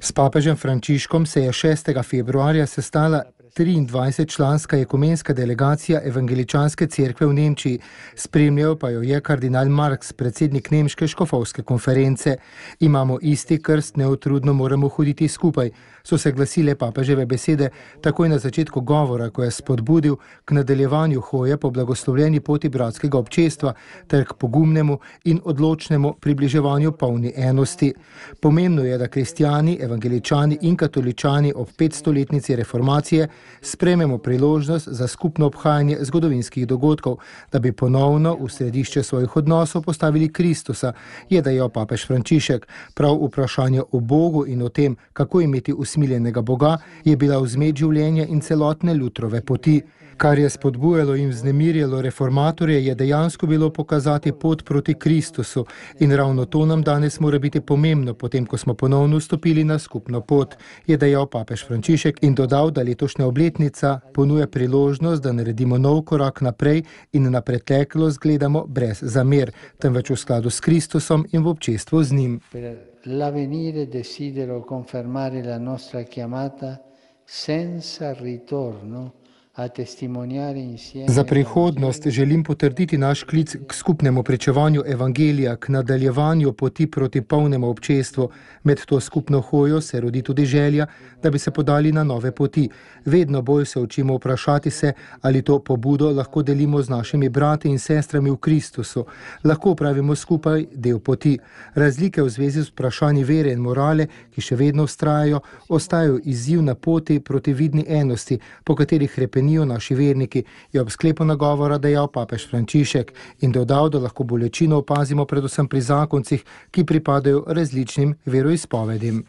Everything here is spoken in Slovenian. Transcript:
S papežem Frančiškom se je 6. februarja sestala 23-članska ekumenska delegacija Evangeličanske cerkve v Nemčiji. Spremljal pa jo je kardinal Marx, predsednik Nemške škofovske konference. Imamo isti krst, neutrudno moramo hoditi skupaj, so se glasile papeževe besede takoj na začetku govora, ko je spodbudil k nadaljevanju hoje po blagoslovljeni poti bratskega občestva ter k pogumnemu in odločnemu približevanju polni enosti. Pomembno je, da kristjani, evangeličani in katoličani ob 500-letnici reformacije sprejmemo priložnost za skupno obhajanje zgodovinskih dogodkov, da bi ponovno v središče svojih odnosov postavili Kristusa, je dejal papež Frančišek. Prav vprašanje o Bogu in o tem, kako imeti usmiljenega Boga, je bila vzmet življenja in celotne Lutrove poti. Kar je spodbujalo in vznemirjalo reformatorje, je dejansko bilo pokazati pot proti Kristusu in ravno to nam danes mora biti pomembno, potem ko smo ponovno vstopili na skupno pot, je dejal papež Frančišek in dodal, da letošnja obletnica ponuja priložnost, da naredimo nov korak naprej in na preteklost gledamo brez zamer, temveč v skladu s Kristusom in v občestvu z njim. L'avvenire desidero confermare la nostra chiamata senza ritorno. Za prihodnost želim potrditi naš klic k skupnemu pričevanju evangelija, k nadaljevanju poti proti polnemu občestvu. Med to skupno hojo se rodi tudi želja, da bi se podali na nove poti. Vedno bolj se učimo vprašati se, ali to pobudo lahko delimo z našimi brati in sestrami v Kristusu. Lahko upravimo skupaj del poti. Razlike v zvezi z vprašanji vere in morale, ki še vedno vztrajajo, ostajajo izziv na poti proti vidni enosti, po katerih repenijo naši verniki, je ob sklepu nagovora dejal papež Frančišek in dodal, da lahko bolečino opazimo predvsem pri zakoncih, ki pripadajo različnim veroizpovedim.